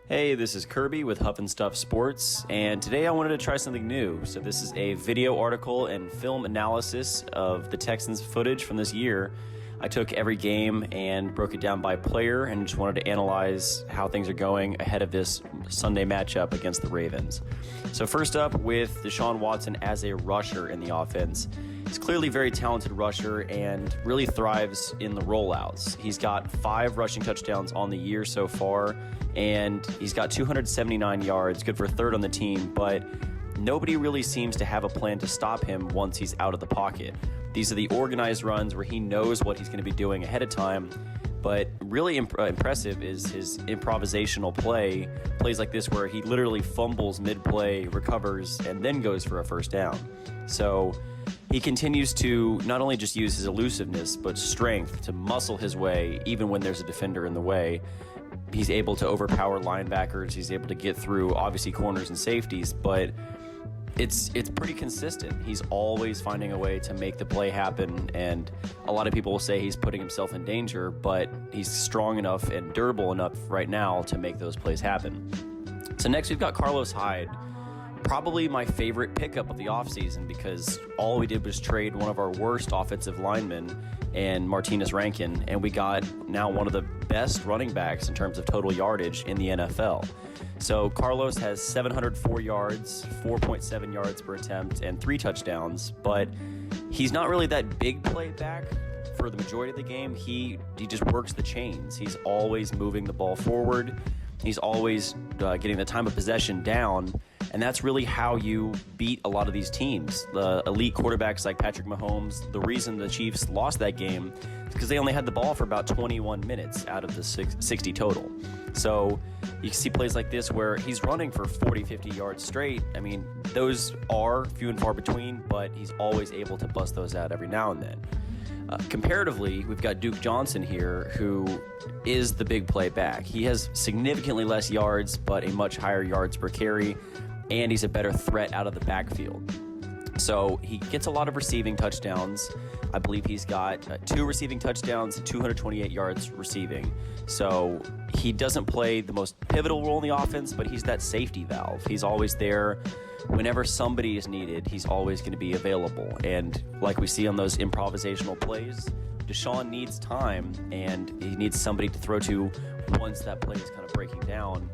Hey, this is Kirby with Huff and Stuff Sports, and today I wanted to try something new. So this is a video article and film analysis of the Texans footage from this year. I took every game and broke it down by player and just wanted to analyze how things are going ahead of this Sunday matchup against the Ravens. So first up, with Deshaun Watson as a rusher in the offense. He's clearly a very talented rusher and really thrives in the rollouts. He's got 5 rushing touchdowns on the year so far, and he's got 279 yards, good for third on the team, but nobody really seems to have a plan to stop him once he's out of the pocket. These are the organized runs where he knows what he's going to be doing ahead of time, but really impressive is his improvisational plays like this where he literally fumbles mid-play, recovers, and then goes for a first down. So he continues to not only just use his elusiveness, but strength to muscle his way even when there's a defender in the way. He's able to overpower linebackers. He's able to get through, obviously, corners and safeties, but it's pretty consistent. He's always finding a way to make the play happen, and a lot of people will say he's putting himself in danger, but he's strong enough and durable enough right now to make those plays happen. So next we've got Carlos Hyde. Probably my favorite pickup of the offseason because all we did was trade one of our worst offensive linemen and Martinez Rankin, and we got now one of the best running backs in terms of total yardage in the NFL. So Carlos has 704 yards, 4.7 yards per attempt, and 3 touchdowns, but he's not really that big play back for the majority of the game. He just works the chains. He's always moving the ball forward. He's always getting the time of possession down. And that's really how you beat a lot of these teams. The elite quarterbacks like Patrick Mahomes, the reason the Chiefs lost that game is because they only had the ball for about 21 minutes out of the 60 total. So you can see plays like this where he's running for 40, 50 yards straight. I mean, those are few and far between, but he's always able to bust those out every now and then. Comparatively, we've got Duke Johnson here, who is the big play back. He has significantly less yards, but a much higher yards per carry, and he's a better threat out of the backfield. So he gets a lot of receiving touchdowns. I believe he's got 2 receiving touchdowns and 228 yards receiving. So he doesn't play the most pivotal role in the offense, but he's that safety valve. He's always there. Whenever somebody is needed, he's always going to be available. And like we see on those improvisational plays, Deshaun needs time, and he needs somebody to throw to once that play is kind of breaking down.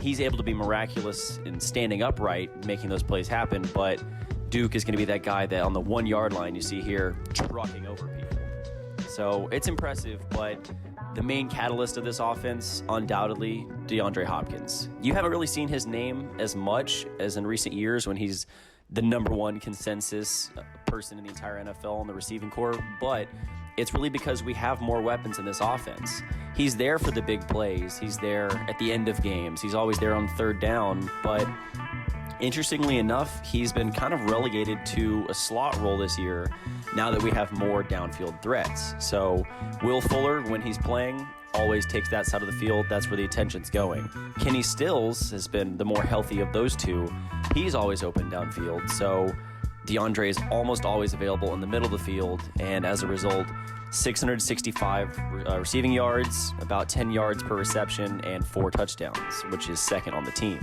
He's able to be miraculous in standing upright, making those plays happen, but Duke is going to be that guy that on the 1-yard line you see here trucking over people. So it's impressive, but the main catalyst of this offense, undoubtedly, DeAndre Hopkins. You haven't really seen his name as much as in recent years when he's the number 1 consensus person in the entire NFL on the receiving corps, but it's really because we have more weapons in this offense. He's there for the big plays. He's there at the end of games. He's always there on third down, but interestingly enough, he's been kind of relegated to a slot role this year now that we have more downfield threats. So Will Fuller, when he's playing, always takes that side of the field. That's where the attention's going. Kenny Stills has been the more healthy of those two. He's always open downfield. So DeAndre is almost always available in the middle of the field, and as a result, 665 receiving yards, about 10 yards per reception, and 4 touchdowns, which is second on the team.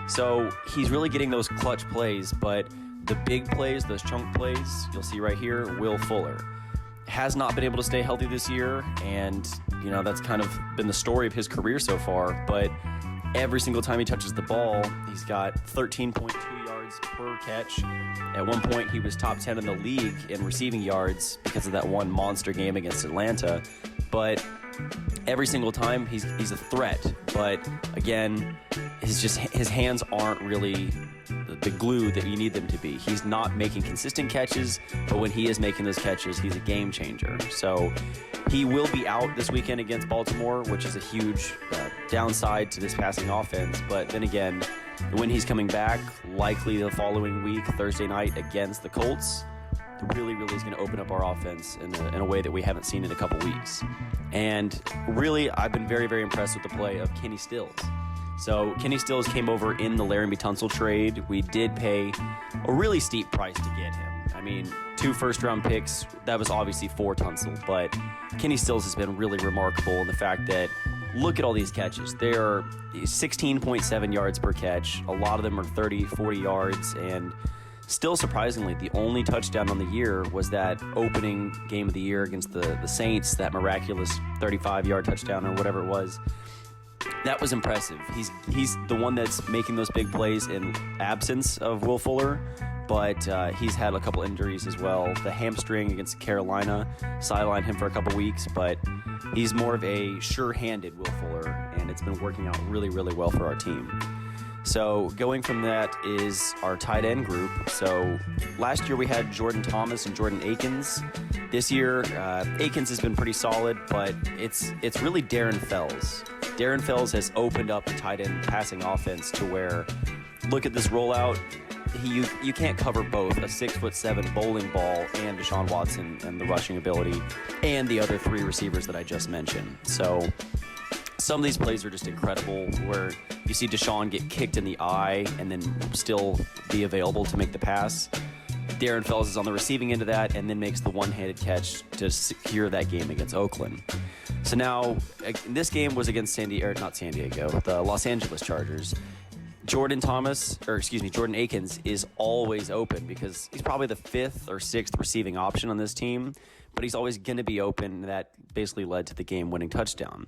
So he's really getting those clutch plays, but the big plays, those chunk plays, you'll see right here, Will Fuller has not been able to stay healthy this year, and that's kind of been the story of his career so far, but every single time he touches the ball, he's got 13.2 yards per catch. At one point, he was top 10 in the league in receiving yards because of that one monster game against Atlanta. But every single time, he's a threat. But again, his hands aren't really the glue that you need them to be. He's not making consistent catches, but when he is making those catches, he's a game changer. So he will be out this weekend against Baltimore, which is a huge downside to this passing offense. But then again, when he's coming back, likely the following week, Thursday night against the Colts, really is going to open up our offense in a way that we haven't seen in a couple weeks. And really, I've been very, very impressed with the play of Kenny Stills. So Kenny Stills came over in the Laramie Tunsil trade. We did pay a really steep price to get him. I mean, 2 first-round picks, that was obviously for Tunsil, but Kenny Stills has been really remarkable in the fact that look at all these catches. They're 16.7 yards per catch. A lot of them are 30, 40 yards, and still surprisingly, the only touchdown on the year was that opening game of the year against the Saints, that miraculous 35-yard touchdown or whatever it was. That was impressive. He's the one that's making those big plays in absence of Will Fuller, but he's had a couple injuries as well. The hamstring against Carolina sidelined him for a couple weeks, but he's more of a sure-handed Will Fuller, and it's been working out really, really well for our team. So going from that is our tight end group. So last year we had Jordan Thomas and Jordan Akins. This year, Akins has been pretty solid, but it's really Darren Fells. Darren Fells has opened up the tight end passing offense to where, look at this rollout, you can't cover both a 6'7" bowling ball and Deshaun Watson and the rushing ability and the other three receivers that I just mentioned. So some of these plays are just incredible, where you see Deshaun get kicked in the eye and then still be available to make the pass. Darren Fells is on the receiving end of that and then makes the one-handed catch to secure that game against Oakland. So now, this game was against the Los Angeles Chargers. Jordan Akins is always open because he's probably the fifth or sixth receiving option on this team, but he's always going to be open, and that basically led to the game-winning touchdown.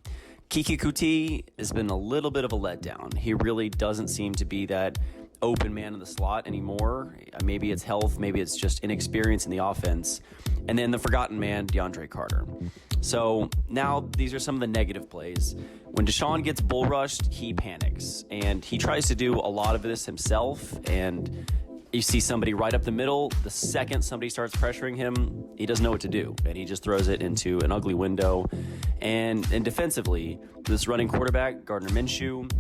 Kiki Kuti has been a little bit of a letdown. He really doesn't seem to be that open man in the slot anymore. Maybe it's health, maybe it's just inexperience in the offense. And then the forgotten man, DeAndre Carter. So now these are some of the negative plays. When Deshaun gets bull rushed, he panics, and he tries to do a lot of this himself, and you see somebody right up the middle. The second somebody starts pressuring him, he doesn't know what to do, and he just throws it into an ugly window. And defensively, this running quarterback, Gardner Minshew,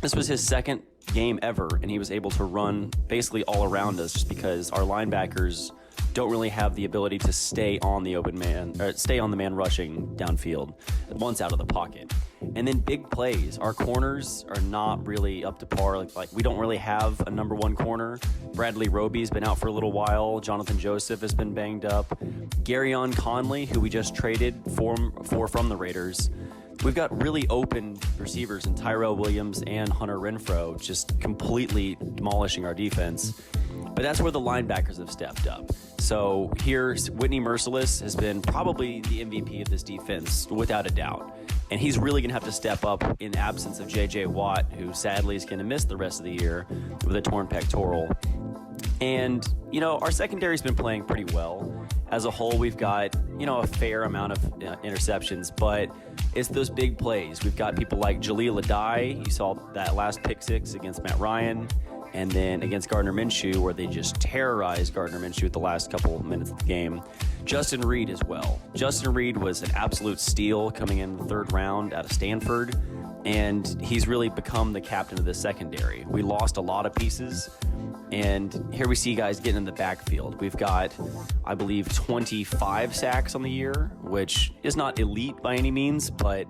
this was his second game ever, and he was able to run basically all around us just because our linebackers don't really have the ability to stay on the open man, or stay on the man rushing downfield once out of the pocket. And then big plays. Our corners are not really up to par. Like we don't really have a number one corner. Bradley Roby's been out for a little while. Jonathan Joseph has been banged up. Garyon Conley, who we just traded for from the Raiders. We've got really open receivers in Tyrell Williams and Hunter Renfrow, just completely demolishing our defense. But that's where the linebackers have stepped up. So here, Whitney Merciless has been probably the MVP of this defense, without a doubt. And he's really going to have to step up in absence of J.J. Watt, who sadly is going to miss the rest of the year with a torn pectoral. And, our secondary's been playing pretty well. As a whole, we've got, a fair amount of interceptions, but it's those big plays. We've got people like Jaleel Adai. You saw that last pick six against Matt Ryan. And then against Gardner Minshew, where they just terrorized Gardner Minshew at the last couple of minutes of the game. Justin Reed as well. Justin Reed was an absolute steal coming in the third round out of Stanford, and he's really become the captain of the secondary. We lost a lot of pieces, and here we see guys getting in the backfield. We've got, I believe, 25 sacks on the year, which is not elite by any means, but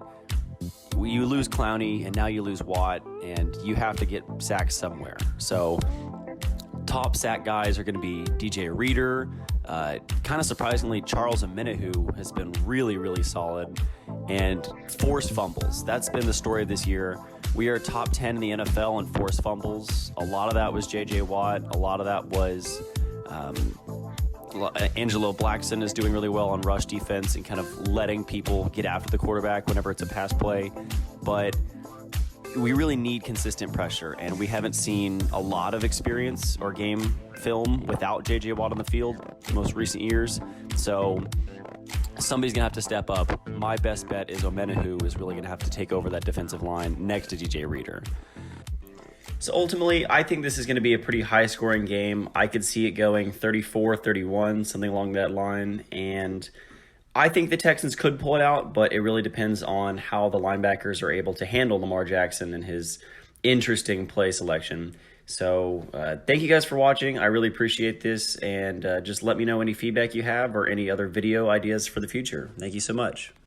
you lose Clowney, and now you lose Watt, and you have to get sacks somewhere. So top sack guys are going to be DJ Reader. Kind of surprisingly, Charles Omenihu has been really, really solid. And forced fumbles. That's been the story of this year. We are top 10 in the NFL in forced fumbles. A lot of that was J.J. Watt. A lot of that was Angelo Blackson is doing really well on rush defense and kind of letting people get after the quarterback whenever it's a pass play. But we really need consistent pressure, and we haven't seen a lot of experience or game film without J.J. Watt on the field in most recent years. So somebody's going to have to step up. My best bet is Omenihu is really going to have to take over that defensive line next to DJ Reader. So ultimately, I think this is going to be a pretty high-scoring game. I could see it going 34-31, something along that line. And I think the Texans could pull it out, but it really depends on how the linebackers are able to handle Lamar Jackson and his interesting play selection. So thank you guys for watching. I really appreciate this, and just let me know any feedback you have or any other video ideas for the future. Thank you so much.